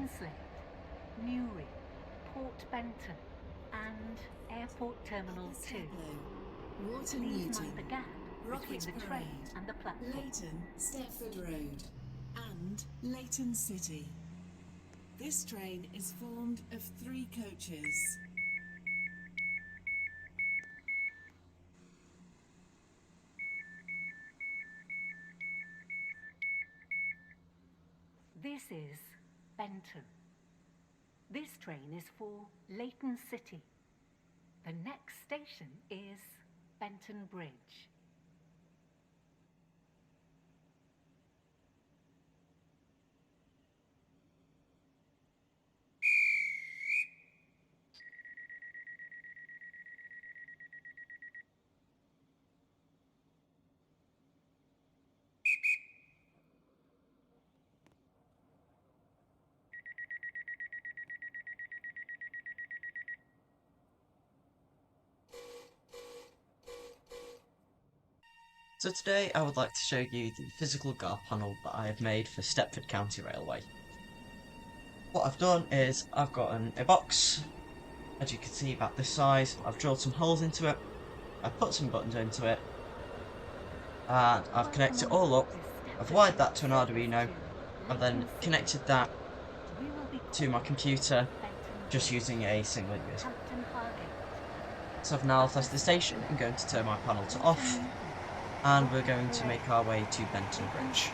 Queensland, Newry, Port Benton and Airport Terminal 2. Water Please Newton, mind the gap between Rocket the train Parade, and the platform. Leighton, Stepford Road and Leighton City. This train is formed of 3 coaches. This is Benton. This train is for Leighton City. The next station is Benton Bridge. So today I would like to show you the physical guard panel that I have made for Stepford County Railway. What I've done is I've got a box, as you can see about this size. I've drilled some holes into it, I've put some buttons into it, and I've connected it all up. I've wired that to an Arduino and then connected that to my computer just using a single USB. So I've now left the station and going to turn my panel to off, and we're going to make our way to Benton Bridge.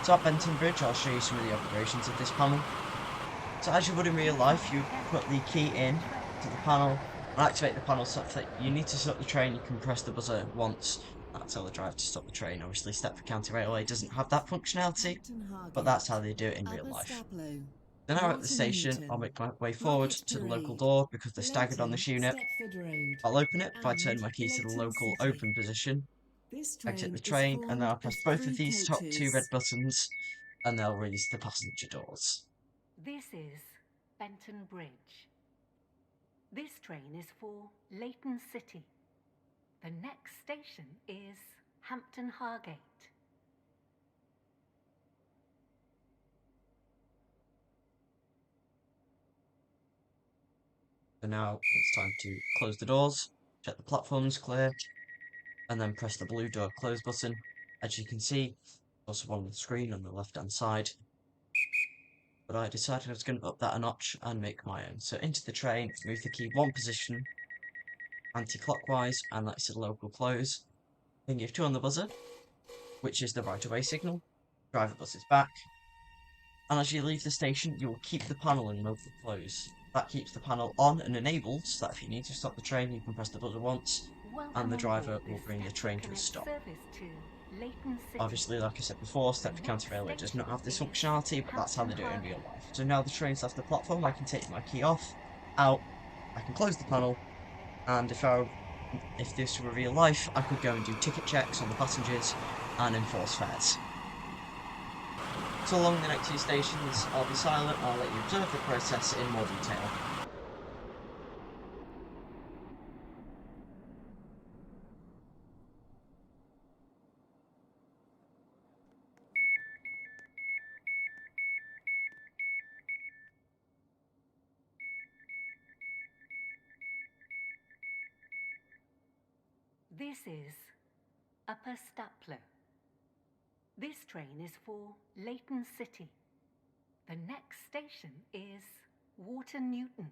So at Benton Bridge I'll show you some of the operations of this panel. So as you would in real life, you put the key in to the panel and activate the panel such that you need to stop the train. You can press the buzzer once and tell the driver to stop the train. Obviously Stepford County Railway doesn't have that functionality, but that's how they do it in real life. Then now at the station, I'll make my way forward to the local door because they're staggered on this unit. I'll open it by turning my key to the local open position, exit the train, and then I'll press both of these top 2 red buttons and they'll release the passenger doors. This is Benton Bridge. This train is for Leighton City. The next station is Hampton Hargate. So now it's time to close the doors, check the platform's clear, and then press the blue door close button. As you can see, also on the screen on the left hand side. But I decided I was going to up that a notch and make my own. So into the train, move the key 1 position anti-clockwise, and that's the local close. Then give 2 on the buzzer, which is the right away signal. Driver buzzes back. And as you leave the station, you will keep the panel in local close. That keeps the panel on and enabled, so that if you need to stop the train, you can press the buzzer once, and the driver will bring the train to a stop. Obviously, like I said before, Stepford County Railway does not have this functionality, but that's how they do it in real life. So now the train's left the platform, I can take my key off, out, I can close the panel, and if this were real life, I could go and do ticket checks on the passengers and enforce fares. So along the next 2 stations, I'll be silent and I'll let you observe the process in more detail. This is Upper Stapler. This train is for Leighton City. The next station is Water Newton.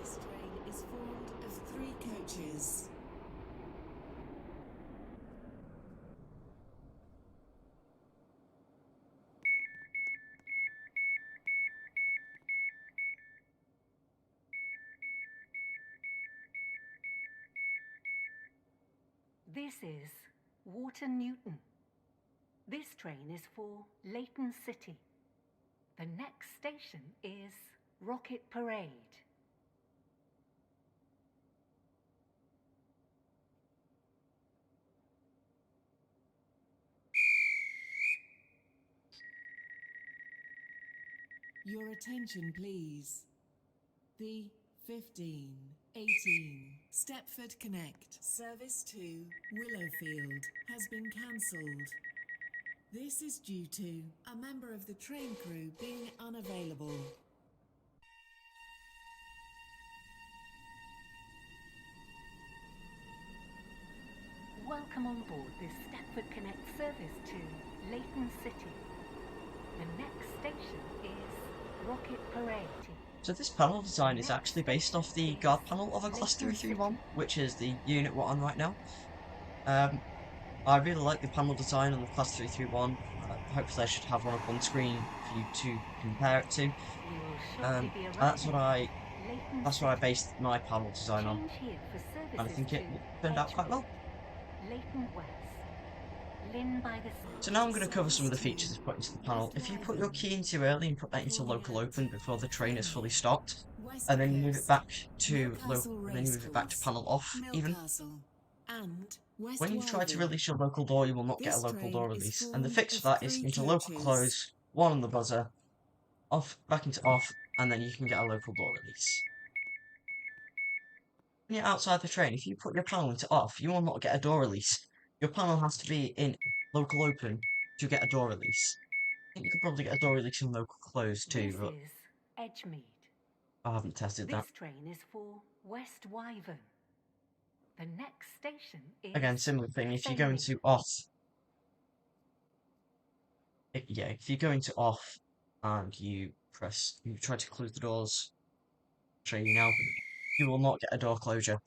This train is formed of 3 coaches. This is Water Newton. This train is for Leighton City. The next station is Rocket Parade. Your attention, please. The 1518 Stepford Connect service to Willowfield has been cancelled. This is due to a member of the train crew being unavailable. Welcome on board this Stepford Connect service to Leighton City. The next station is Rocket Parade. So this panel design is actually based off the guard panel of a Class 331, which is the unit we're on right now. I really like the panel design on the Class 331. Hopefully I should have one up on screen for you to compare it to. That's what I based my panel design on, and I think it turned out quite well. So now I'm going to cover some of the features it's put into the panel. If you put your key in too early and put that into local open before the train is fully stopped, and then you move it back to panel off, even when you try to release your local door, you will not get a local door release. And the fix for that is into local close, one on the buzzer, off, back into off, and then you can get a local door release. When you're outside the train, if you put your panel into off, you will not get a door release. Your panel has to be in local open to get a door release. I think you could probably get a door release in local close too, This but is Edgemead. I haven't tested that. This train is for West Wyvern. The next station is Again, similar thing, if you go into off, if you go into off and you try to close the doors, I'll show you now, you will not get a door closure.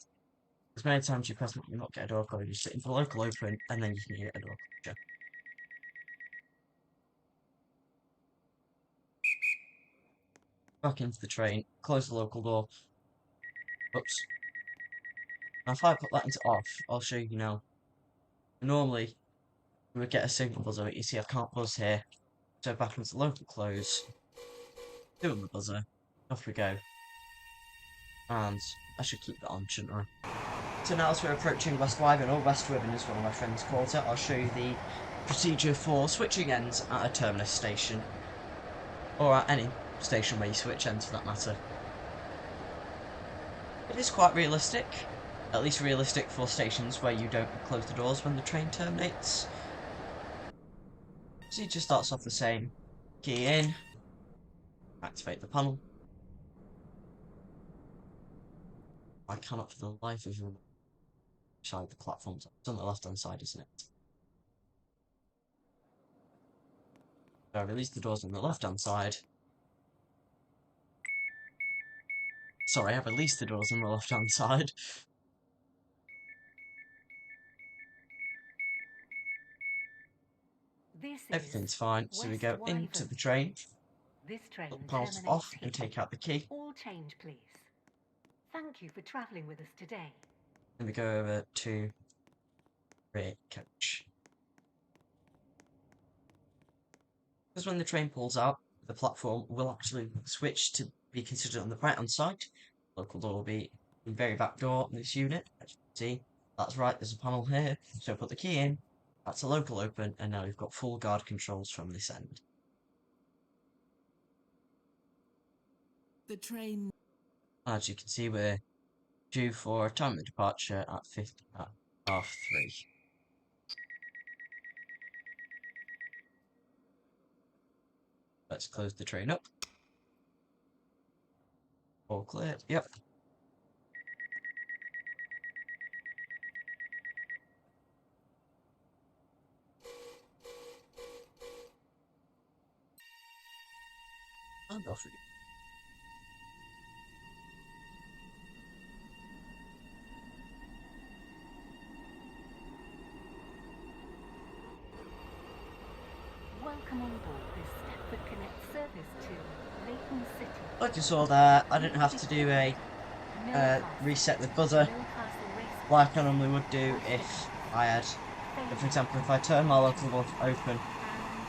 As many times you press it, you'll not get a door closure. You sit into local open and then you can get a door closure. Back into the train, close the local door. Oops. Now if I put that into off, I'll show you now. Normally, we would get a signal buzzer, but you see I can't buzz here. So back into local close, doing the buzzer, off we go. And I should keep that on, shouldn't I? So now as we're approaching West Wyvern, or West Wyvern as one of my friends calls it, I'll show you the procedure for switching ends at a terminus station. Or at any station where you switch ends for that matter. It is quite realistic. At least realistic for stations where you don't close the doors when the train terminates. So it just starts off the same. Key in. Activate the panel. I cannot for the life of me side the platforms. It's on the left hand side, isn't it? So I release the doors on the left hand side. Sorry, I released the doors on the left hand side. Everything's fine, so we go into the train, This train put the panels off and take out the key. All change, please. Thank you for travelling with us today. And we go over to rear coach. Because when the train pulls out, the platform will actually switch to be considered on the right hand side. Local door will be the very back door in this unit. As you can see, that's right, there's a panel here. So put the key in, that's a local open, and now we've got full guard controls from this end. The train. As you can see, we're due for a time of departure at 3:30. Let's close the train up. All clear, yep. And off we go. Welcome on board this Stepford Connect service to Leighton City. Like you saw there, I didn't have to do a reset the buzzer like I normally would do if I had For example, if I turn my local door open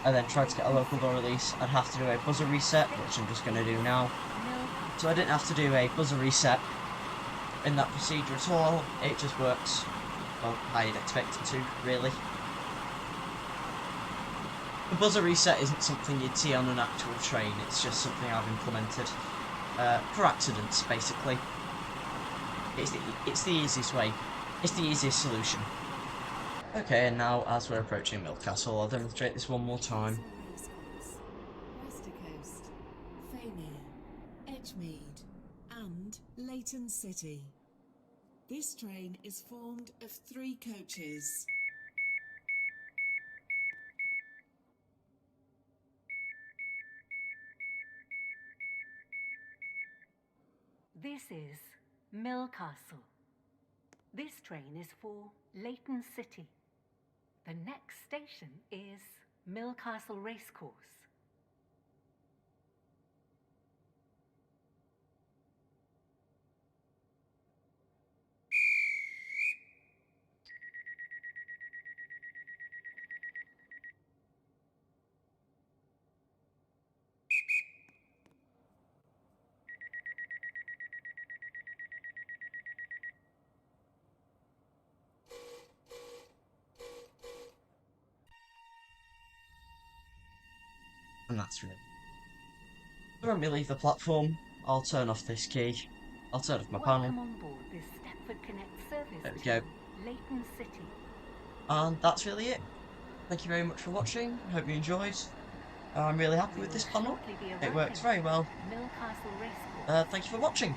and then try to get a local door release, I'd have to do a buzzer reset, which I'm just going to do now. So I didn't have to do a buzzer reset in that procedure at all. It just works, well, how you'd expect it to, really. The buzzer reset isn't something you'd see on an actual train, it's just something I've implemented for accidents, basically. It's the easiest way. It's the easiest solution. Okay, and now as we're approaching Milcastle, I'll demonstrate this one more time. Wester Coast, Faymere, Edgemead, and Leighton City. This train is formed of 3 coaches. This is Milcastle. This train is for Leighton City. The next station is Milcastle Racecourse. And that's really. When we leave the platform, I'll turn off this key. I'll turn off my panel. Welcome on board this Stepford Connect service There we to go. Leighton City. And that's really it. Thank you very much for watching. Hope you enjoyed. I'm really happy with this panel. It works very well. Milcastle Racecourse. Thank you for watching.